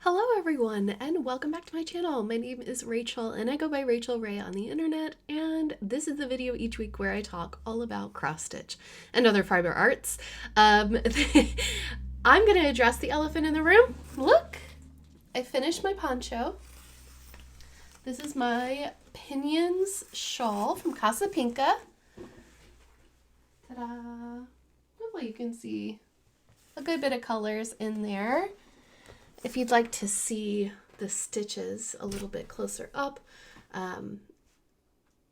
Hello everyone and welcome back to my channel. My name is Rachel and I go by Rachel Ray on the internet, and this is the video each week where I talk all about cross stitch and other fiber arts. I'm going to address the elephant in the room. Look, I finished my poncho. This is my Pinions shawl from Casa Pinka. Ta-da! Hopefully you can see a good bit of colors in there. If you'd like to see the stitches a little bit closer up, I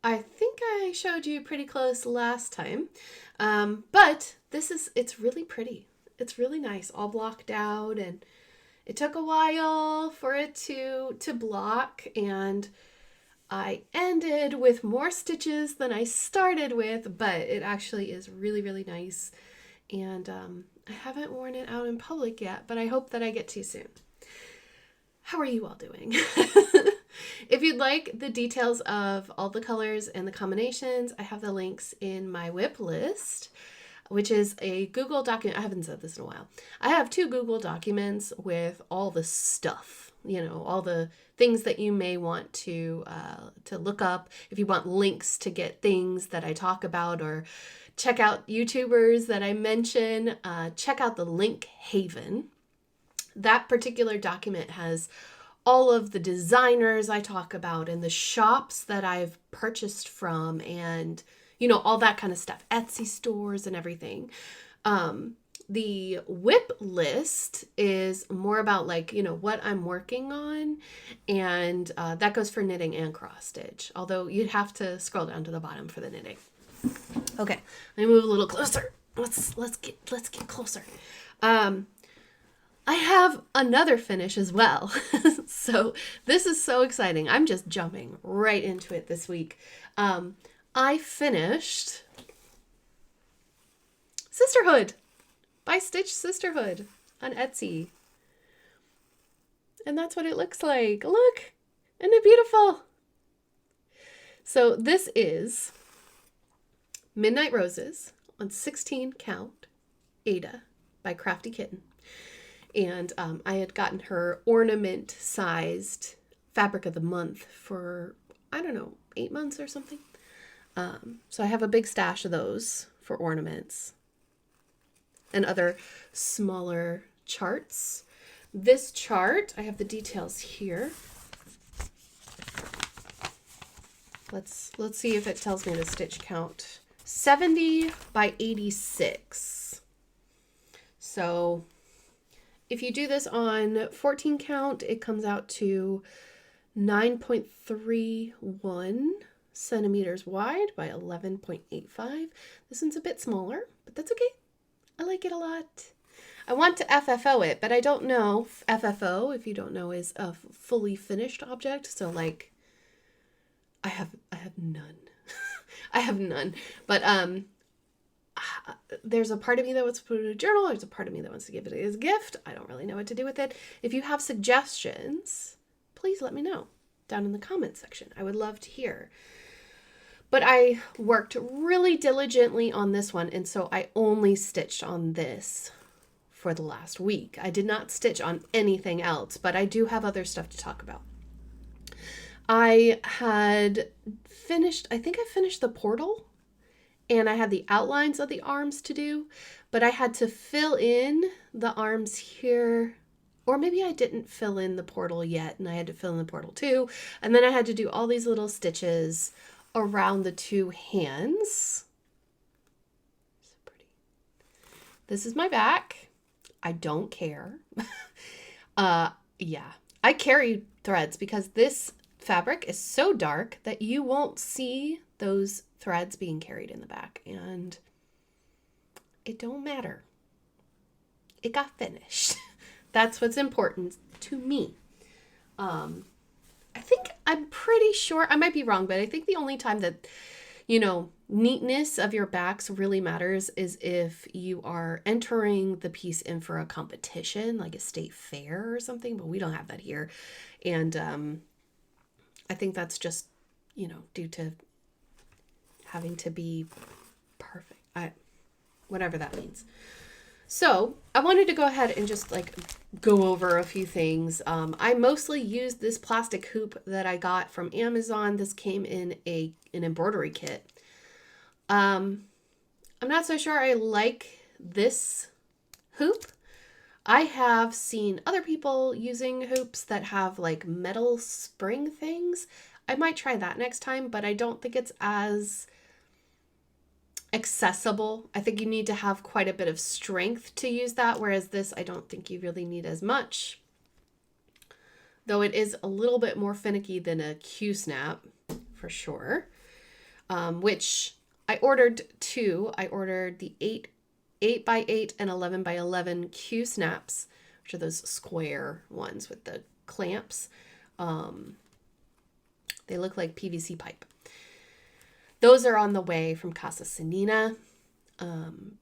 think I showed you pretty close last time, but it's really pretty. It's really nice, all blocked out, and it took a while for it to block, and I ended with more stitches than I started with, but it actually is really, really nice. And I haven't worn it out in public yet, but I hope that I get to soon. How are you all doing? If you'd like the details of all the colors and the combinations, I have the links in my whip list, which is a Google document. I haven't said this in a while. I have 2 Google documents with all the stuff, all the things that you may want to look up. If you want links to get things that I talk about or check out YouTubers that I mention, check out the Link Haven. That particular document has all of the designers I talk about and the shops that I've purchased from and, all that kind of stuff, Etsy stores and everything. The whip list is more about what I'm working on, and that goes for knitting and cross stitch, although you'd have to scroll down to the bottom for the knitting. Okay, let me move a little closer. Let's get closer. I have another finish as well. So this is so exciting. I'm just jumping right into it this week. I finished Sisterhood by Stitch Sisterhood on Etsy. And that's what it looks like. Look, isn't it beautiful? So this is Midnight Roses on 16 count Ada by Crafty Kitten. And I had gotten her ornament-sized fabric of the month for, 8 months or something. So I have a big stash of those for ornaments and other smaller charts. This chart, I have the details here. Let's see if it tells me the stitch count. 70 by 86. So if you do this on 14 count, it comes out to 9.31 centimeters wide by 11.85. This one's a bit smaller, but that's okay. I like it a lot. I want to FFO it, but I don't know. FFO, if you don't know, is a fully finished object. So I have none. I have none. But there's a part of me that wants to put it in a journal. There's a part of me that wants to give it as a gift. I don't really know what to do with it. If you have suggestions, please let me know down in the comment section. I would love to hear. But I worked really diligently on this one, and so I only stitched on this for the last week. I did not stitch on anything else, but I do have other stuff to talk about. I had finished, I think I finished the portal, and I had the outlines of the arms to do, but I had to fill in the arms here, or maybe I didn't fill in the portal yet, and I had to fill in the portal too, and then I had to do all these little stitches around the 2 hands. So pretty. This is my back. I don't care. Yeah, I carry threads because this fabric is so dark that you won't see those threads being carried in the back, and it don't matter. It got finished. That's what's important to me. I'm pretty sure, I might be wrong, but I think the only time that, neatness of your backs really matters is if you are entering the piece in for a competition, like a state fair or something, but we don't have that here. And I think that's just, due to having to be perfect. Whatever that means. So I wanted to go ahead and just like go over a few things. I mostly used this plastic hoop that I got from Amazon. This came in an embroidery kit. I'm not so sure I like this hoop. I have seen other people using hoops that have like metal spring things. I might try that next time, but I don't think it's as accessible. I think you need to have quite a bit of strength to use that, whereas this, I don't think you really need as much. Though it is a little bit more finicky than a Q-snap, for sure. Which I ordered two. I ordered the 8x8 and 11x11 Q-snaps, which are those square ones with the clamps. They look like PVC pipe. Those are on the way from Casa Sanina,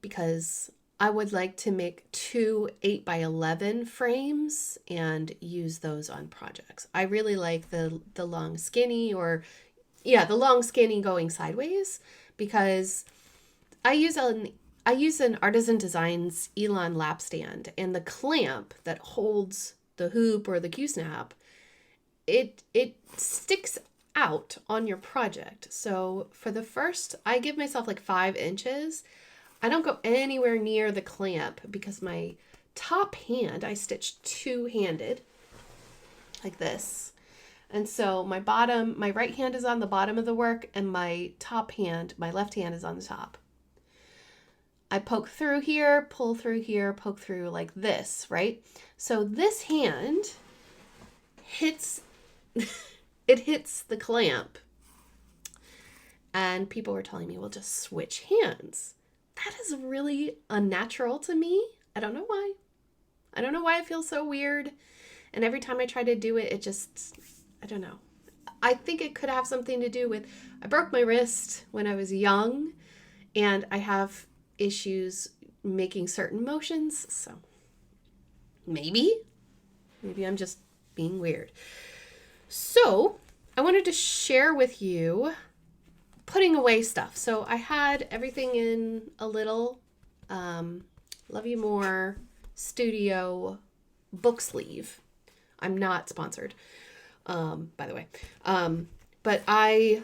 because I would like to make 2 8x11 frames and use those on projects. I really like the long skinny, or the long skinny going sideways, because I use an Artisan Designs Elon lap stand, and the clamp that holds the hoop or the Q-snap, it sticks out on your project. So for the first, I give myself like 5 inches. I don't go anywhere near the clamp because my top hand, I stitched two-handed like this. And so my right hand is on the bottom of the work, and my left hand is on the top. I poke through here, pull through here, poke through like this, right? So this hand hits it hits the clamp. And people were telling me, well, just switch hands. That is really unnatural to me. I don't know why. I don't know why it feels so weird. And every time I try to do it, I don't know. I think it could have something to do with, I broke my wrist when I was young, and I have issues making certain motions. So maybe I'm just being weird. So I wanted to share with you putting away stuff. So I had everything in a little Love You More studio book sleeve. I'm not sponsored, by the way. But I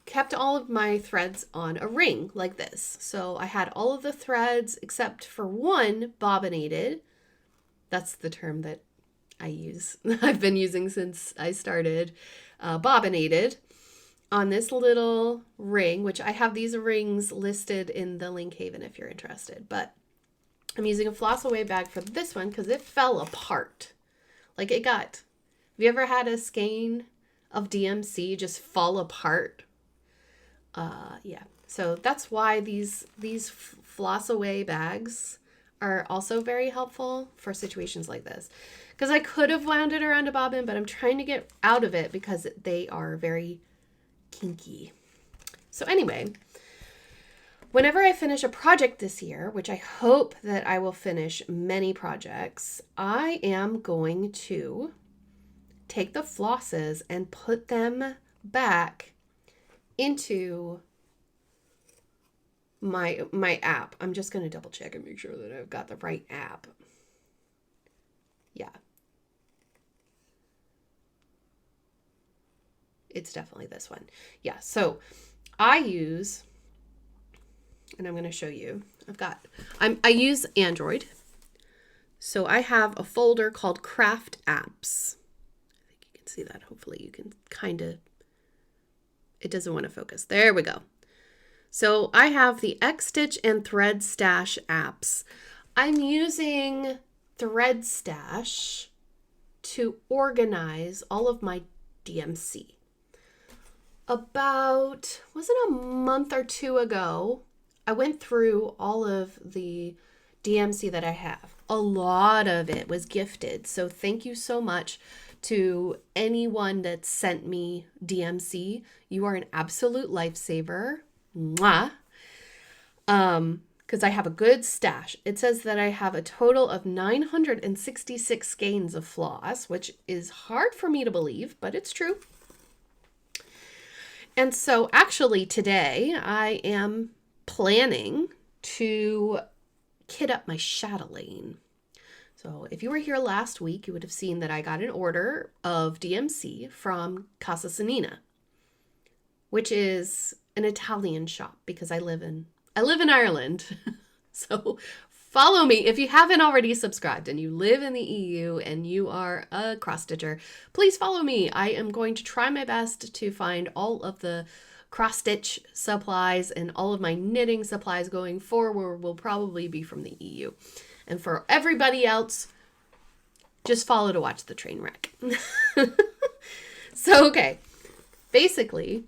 kept all of my threads on a ring like this. So I had all of the threads except for one bobbinated. That's the term that I use. I've been using since I started, bobbinated on this little ring, which I have these rings listed in the link haven if you're interested. But I'm using a floss away bag for this one because it fell apart. Like have you ever had a skein of DMC just fall apart? Yeah. So that's why these floss away bags are also very helpful for situations like this. Because I could have wound it around a bobbin, but I'm trying to get out of it because they are very kinky. So anyway, whenever I finish a project this year, which I hope that I will finish many projects, I am going to take the flosses and put them back into my app. I'm just going to double check and make sure that I've got the right app. Yeah. It's definitely this one. Yeah, so I use, and I'm going to show you, I use Android. So I have a folder called Craft Apps. I think you can see that. Hopefully you can it doesn't want to focus. There we go. So I have the X-Stitch and Thread Stash apps. I'm using Thread Stash to organize all of my DMC. Was it a month or two ago, I went through all of the DMC that I have. A lot of it was gifted. So thank you so much to anyone that sent me DMC. You are an absolute lifesaver. Mwah. Because I have a good stash. It says that I have a total of 966 skeins of floss, which is hard for me to believe, but it's true. And so actually today I am planning to kit up my chatelaine. So if you were here last week, you would have seen that I got an order of DMC from Casa Sanina, which is an Italian shop because I live in Ireland. So follow me. If you haven't already subscribed and you live in the EU and you are a cross-stitcher, please follow me. I am going to try my best to find all of the cross-stitch supplies, and all of my knitting supplies going forward will probably be from the EU. And for everybody else, just follow to watch the train wreck. So, okay. Basically,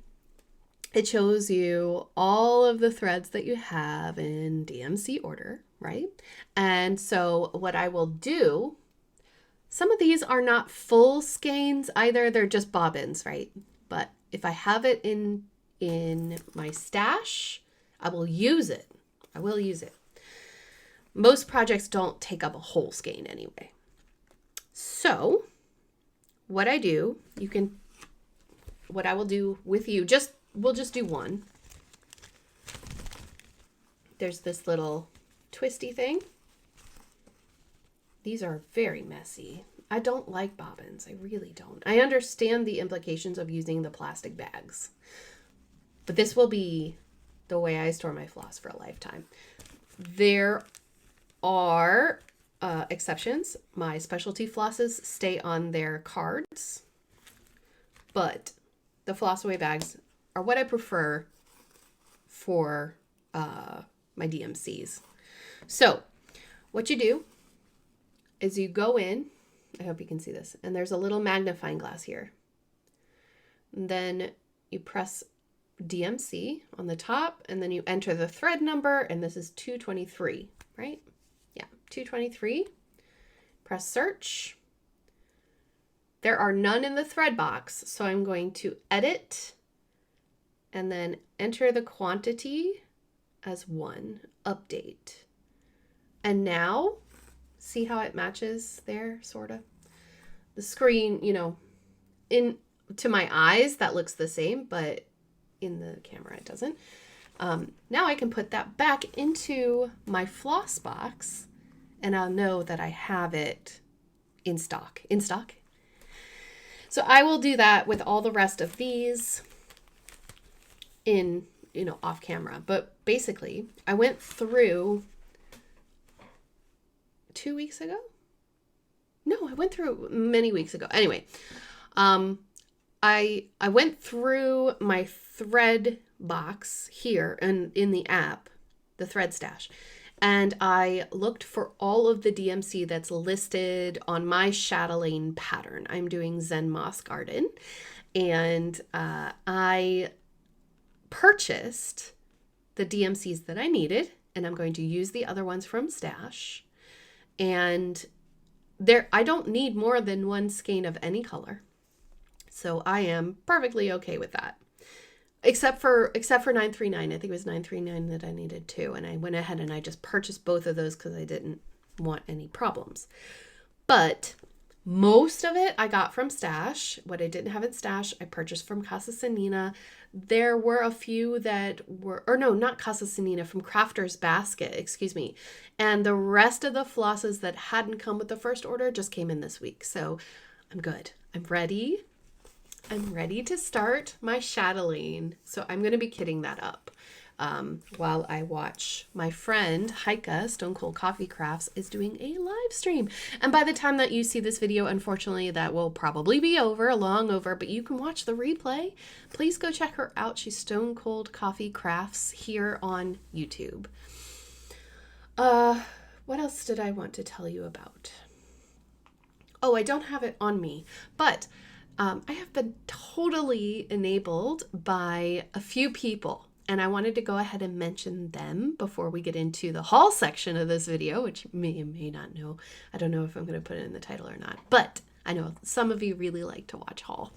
it shows you all of the threads that you have in DMC order, right? And so what I will do, some of these are not full skeins either. They're just bobbins, right? But if I have it in my stash, I will use it. I will use it. Most projects don't take up a whole skein anyway. So what I do, what I will do with you, we'll just do one. There's this little twisty thing. These are very messy. I don't like bobbins. I really don't. I understand the implications of using the plastic bags, but this will be the way I store my floss for a lifetime. There are exceptions. My specialty flosses stay on their cards, but the floss away bags are what I prefer for my DMCs. So what you do is you go in, I hope you can see this, and there's a little magnifying glass here. And then you press DMC on the top, and then you enter the thread number, and this is 223, right? Yeah, 223. Press search. There are none in the thread box, so I'm going to edit and then enter the quantity as 1, update. And now, see how it matches there, sort of? The screen, to my eyes, that looks the same, but in the camera it doesn't. Now I can put that back into my floss box, and I'll know that I have it in stock. So I will do that with all the rest of these off camera. But basically, I went through 2 weeks ago. No, I went through many weeks ago. Anyway, I went through my thread box here and in the app, the thread stash, and I looked for all of the DMC that's listed on my chatelaine pattern. I'm doing Zen Moss Garden, and I purchased the DMCs that I needed, and I'm going to use the other ones from stash. And I don't need more than 1 skein of any color, so I am perfectly okay with that. Except for 939. I think it was 939 that I needed too. And I went ahead and I just purchased both of those because I didn't want any problems. But most of it I got from stash. What I didn't have in stash, I purchased from Casa Sanina. There were a few that were, or no, not Casa Sanina, from Crafter's Basket, excuse me. And the rest of the flosses that hadn't come with the first order just came in this week. So I'm good. I'm ready. I'm ready to start my chatelaine. So I'm going to be kitting that up while I watch my friend Heike, Stone Cold Coffee Crafts, is doing a live stream. And by the time that you see this video, unfortunately, that will probably be long over, but you can watch the replay. Please go check her out. She's Stone Cold Coffee Crafts here on YouTube. What else did I want to tell you about? Oh, I don't have it on me, but I have been totally enabled by a few people, and I wanted to go ahead and mention them before we get into the haul section of this video, which you may not know. I don't know if I'm going to put it in the title or not, but I know some of you really like to watch haul.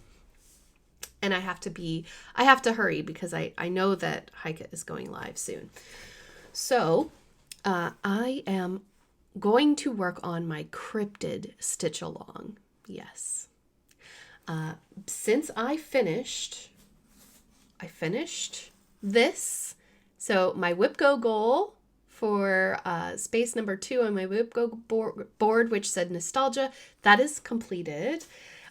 And I have to hurry because I know that Heike is going live soon. So I am going to work on my cryptid stitch along. Yes. Since I finished this, so my Whip Go goal for space number 2 on my Whipgo board, which said nostalgia. That is completed.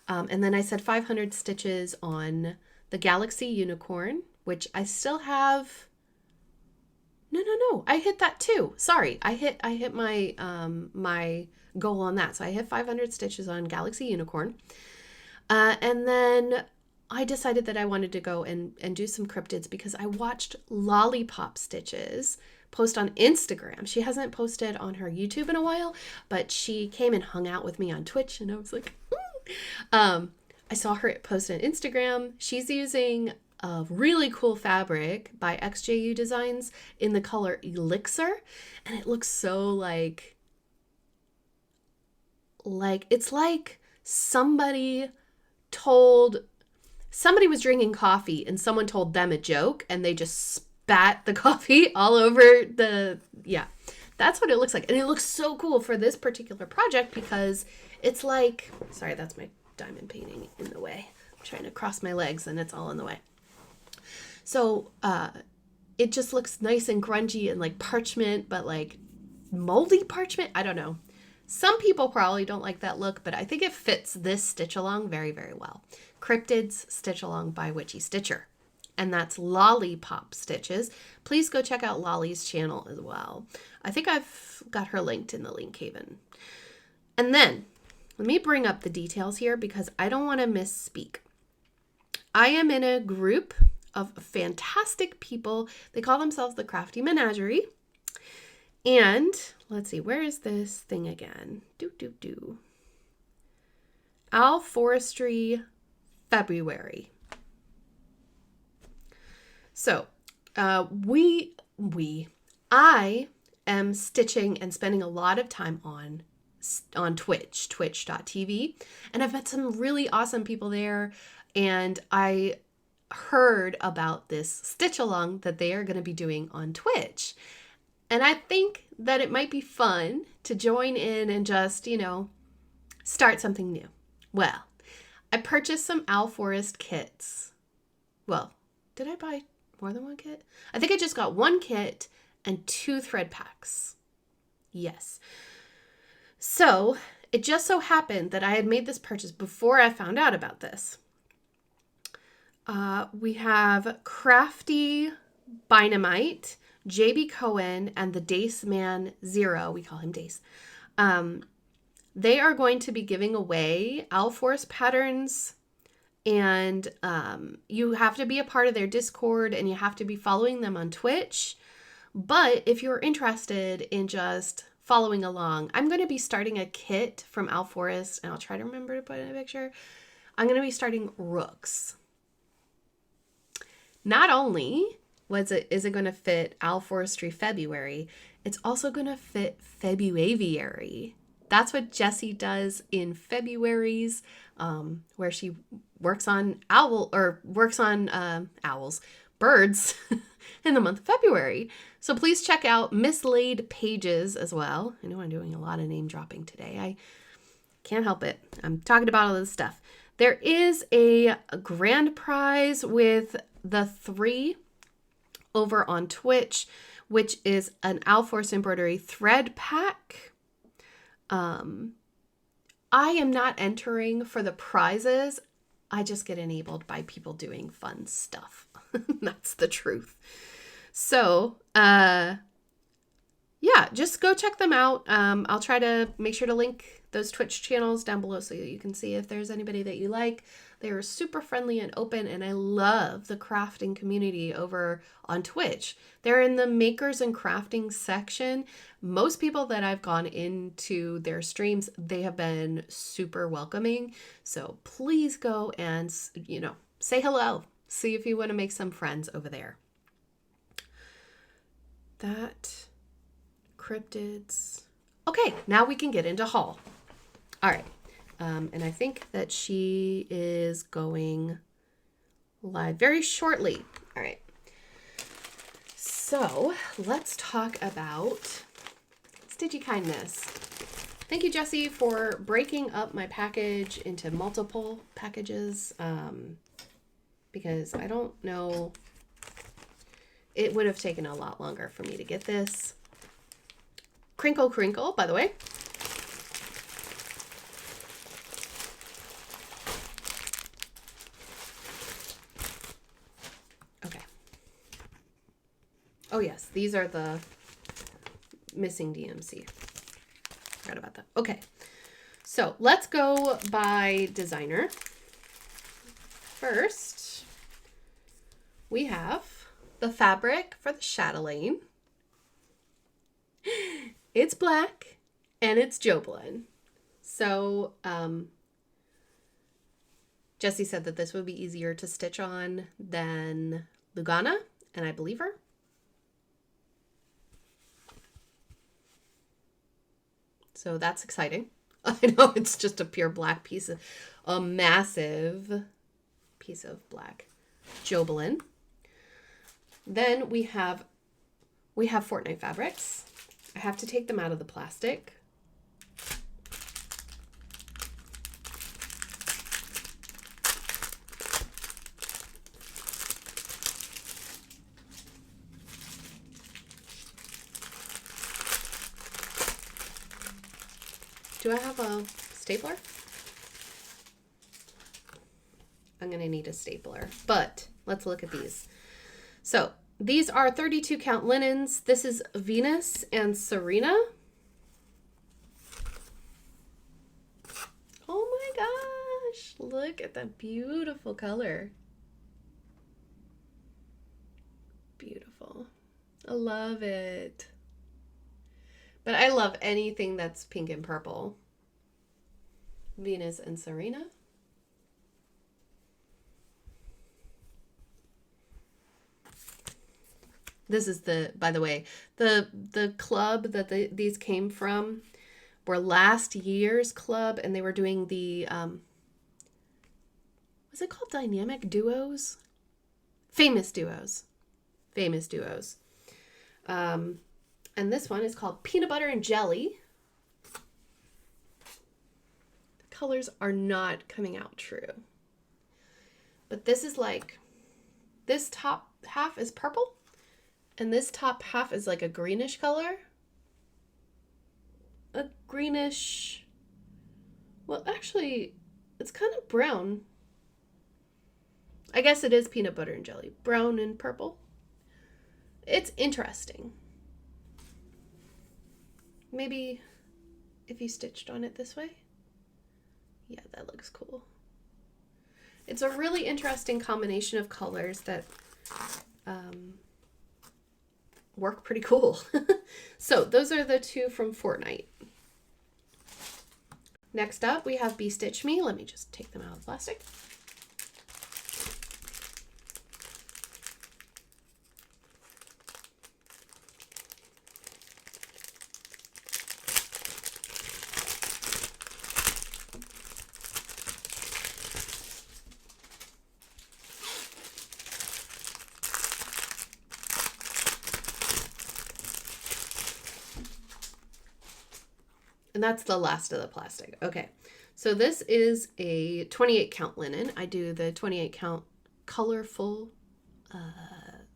And then I said 500 stitches on the Galaxy Unicorn, which I still have. No. I hit that too. Sorry. I hit my my goal on that. So I hit 500 stitches on Galaxy Unicorn. And then I decided that I wanted to go and do some cryptids because I watched Lollipop Stitches post on Instagram. She hasn't posted on her YouTube in a while, but she came and hung out with me on Twitch, and I was like, I saw her post on Instagram. She's using a really cool fabric by XJU Designs in the color Elixir, and it looks so like it's like somebody was drinking coffee and someone told them a joke and they just spat the coffee all over that's what it looks like. And it looks so cool for this particular project because it's like, sorry, that's my diamond painting in the way. I'm trying to cross my legs and it's all in the way. So it just looks nice and grungy and like parchment, but like moldy parchment. I don't know. Some people probably don't like that look, but I think it fits this stitch along very, very well. Cryptids Stitch Along by Witchy Stitcher. And that's Lollipop Stitches. Please go check out Lolly's channel as well. I think I've got her linked in the link haven. And then, let me bring up the details here because I don't want to misspeak. I am in a group of fantastic people. They call themselves the Crafty Menagerie. And let's see, where is this thing again? Owl Forestry February. So I am stitching and spending a lot of time on Twitch, twitch.tv, and I've met some really awesome people there, and I heard about this stitch along that they are going to be doing on Twitch. And I think that it might be fun to join in and just, start something new. Well, I purchased some Owl Forest kits. Well, did I buy more than one kit? I think I just got one kit and 2 thread packs. Yes. So it just so happened that I had made this purchase before I found out about this. We have Crafty Dynamite, JB Cohen, and the Dace Man Zero. We call him Dace. They are going to be giving away Owl Forest patterns, and you have to be a part of their Discord, and you have to be following them on Twitch. But if you're interested in just following along, I'm going to be starting a kit from Owl Forest, and I'll try to remember to put in a picture. I'm going to be starting rooks. Not only is it going to fit Owl Forestry February, it's also going to fit Februaviary. That's what Jessie does in February's, where she works on birds in the month of February. So please check out Mislaid Pages as well. I know I'm doing a lot of name dropping today. I can't help it. I'm talking about all this stuff. There is a grand prize with the 3 over on Twitch, which is an Owl Forest embroidery thread pack. I am not entering for the prizes. I just get enabled by people doing fun stuff. That's the truth. So, yeah, just go check them out. I'll try to make sure to link those Twitch channels down below so you can see if there's anybody that you like. They are super friendly and open, and I love the crafting community over on Twitch. They're in the makers and crafting section. Most people that I've gone into their streams, they have been super welcoming. So please go and, say hello. See if you want to make some friends over there. That cryptids. Okay, now we can get into haul. All right. And I think that she is going live very shortly. All right. So let's talk about Stitchy Kindness. Thank you, Jessie, for breaking up my package into multiple packages. Because I don't know, it would have taken a lot longer for me to get this. Crinkle Crinkle, by the way. Okay. Oh yes, these are the missing DMC. Forgot about that. Okay. So let's go by designer. First, we have the fabric for the chatelaine. It's black and it's Jobelan. So Jessie said that this would be easier to stitch on than Lugana, and I believe her. So that's exciting. I know it's just a pure black piece of, a massive piece of black Jobelan. Then we have Fortnite fabrics. I have to take them out of the plastic. Do I have a stapler? I'm going to need a stapler, but let's look at these. So these are 32 count linens. This is Venus and Serena. Oh my gosh, look at that beautiful color. Beautiful. I love it. But I love anything that's pink and purple. Venus and Serena. This is by the way, the club that these came from were last year's club, and they were doing the, was it called Dynamic Duos? Famous Duos. Famous Duos. And this one is called Peanut Butter and Jelly. The colors are not coming out true. But this is like, this top half is purple, and this top half is like a greenish color. A greenish, well, actually, it's kind of brown. I guess it is peanut butter and jelly. Brown and purple. It's interesting. Maybe if you stitched on it this way. Yeah, that looks cool. It's a really interesting combination of colors that work pretty cool. So those are the two from Fortnite. Next up, we have Be Stitch Me. Let me just take them out of the plastic. And that's the last of the plastic. Okay, so this is a 28 count linen. I do the 28 count colorful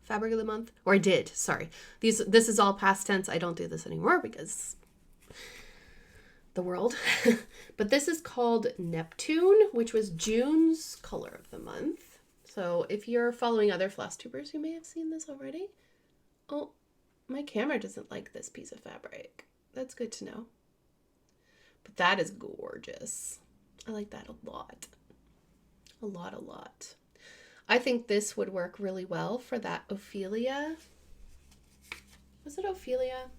fabric of the month, or I did, sorry. This is all past tense. I don't do this anymore because the world. But this is called Neptune, which was June's color of the month. So if you're following other Flosstubers, you may have seen this already. Oh, my camera doesn't like this piece of fabric. That's good to know. But that is gorgeous. I like that a lot. A lot. I think this would work really well for that Ophelia. Was it Ophelia?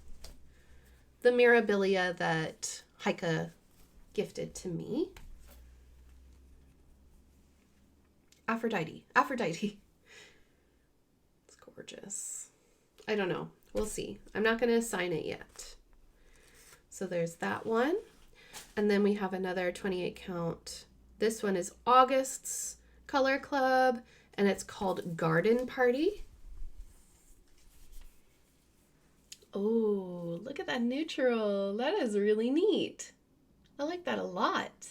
The Mirabilia that Heike gifted to me. Aphrodite. It's gorgeous. I don't know. We'll see. I'm not going to assign it yet. So there's that one. And then we have another 28 count. This one is August's Color Club, and it's called Garden Party. Oh, look at that neutral. That is really neat. I like that a lot.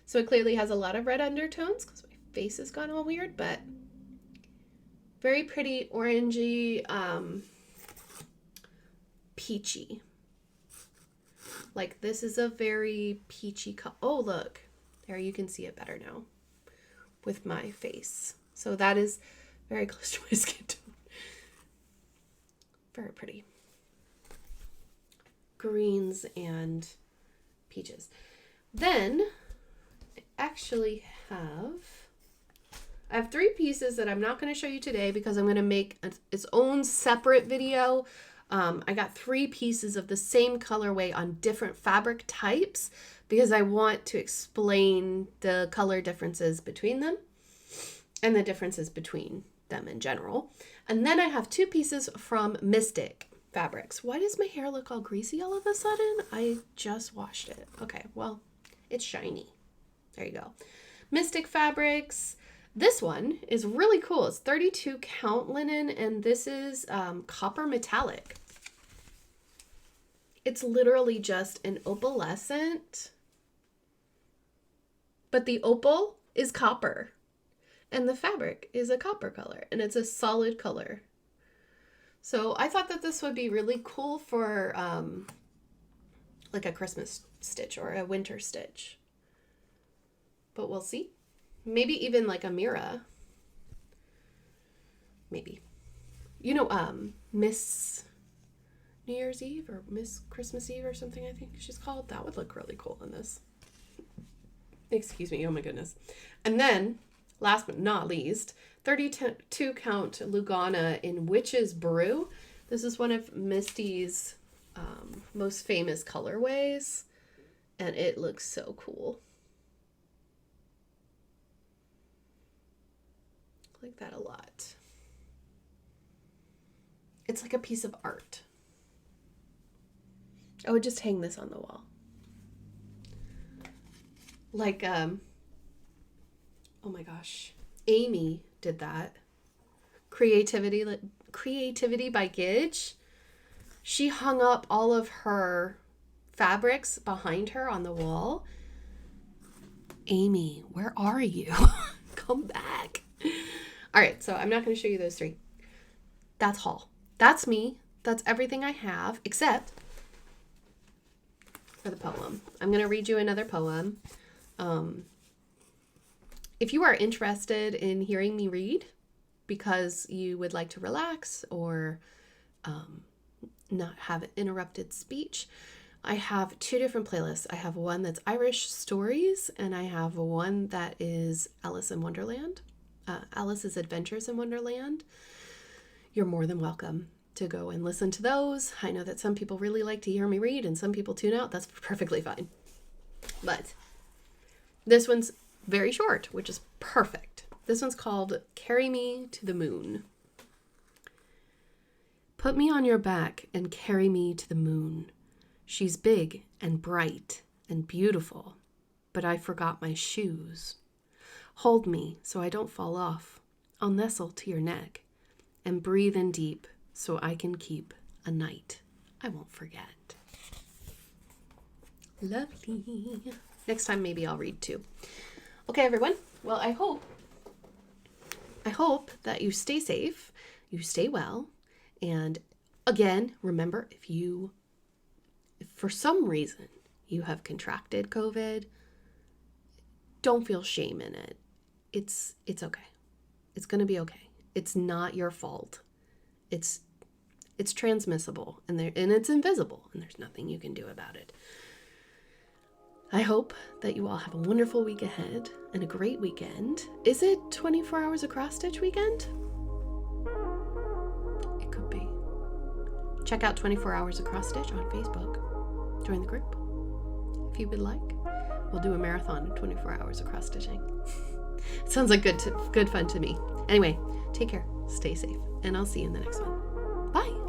So it clearly has a lot of red undertones because my face has gone all weird, but very pretty orangey, peachy. Like this is a very peachy color. Oh, look. There, you can see it better now with my face. So that is very close to my skin tone. Very pretty. Greens and peaches. Then I actually I have 3 pieces that I'm not going to show you today because I'm going to make its own separate video. I got 3 pieces of the same colorway on different fabric types because I want to explain the color differences between them and the differences between them in general. And then I have 2 pieces from Mystic Fabrics. Why does my hair look all greasy all of a sudden? I just washed it. Okay, well, it's shiny. There you go. Mystic Fabrics. This one is really cool. It's 32 count linen, and this is copper metallic. It's literally just an opalescent, but the opal is copper, and the fabric is a copper color, and it's a solid color. So I thought that this would be really cool for like a Christmas stitch or a winter stitch. But we'll see. Maybe even like a Mira. Maybe. You know, Miss New Year's Eve or Miss Christmas Eve or something, I think she's called. That would look really cool in this. Excuse me. Oh my goodness. And then, last but not least, 32 count Lugana in Witch's Brew. This is one of Misty's most famous colorways, and it looks so cool. I like that a lot. It's like a piece of art. I would just hang this on the wall. Like, oh my gosh. Amy did that. Creativity by Gidge. She hung up all of her fabrics behind her on the wall. Amy, where are you? Come back. All right, so I'm not going to show you those 3. That's haul. That's me. That's everything I have, except for the poem. I'm going to read you another poem. If you are interested in hearing me read because you would like to relax or not have interrupted speech, I have 2 different playlists. I have one that's Irish stories, and I have one that is Alice's Adventures in Wonderland. You're more than welcome to go and listen to those. I know that some people really like to hear me read and some people tune out. That's perfectly fine. But this one's very short, which is perfect. This one's called Carry Me to the Moon. Put me on your back and carry me to the moon. She's big and bright and beautiful, but I forgot my shoes. Hold me so I don't fall off. I'll nestle to your neck and breathe in deep so I can keep a night I won't forget. Lovely. Next time maybe I'll read 2. Okay, everyone. Well, I hope that you stay safe, you stay well, and again, remember, if for some reason you have contracted COVID, don't feel shame in it. It's okay. It's going to be okay. It's not your fault. It's transmissible and it's invisible, and there's nothing you can do about it. I hope that you all have a wonderful week ahead and a great weekend. Is it 24 hours of cross stitch weekend? It could be. Check out 24 hours of cross stitch on Facebook. Join the group if you would like. We'll do a marathon of 24 hours of cross stitching. Sounds like good fun to me. Anyway, take care, stay safe, and I'll see you in the next one. Bye.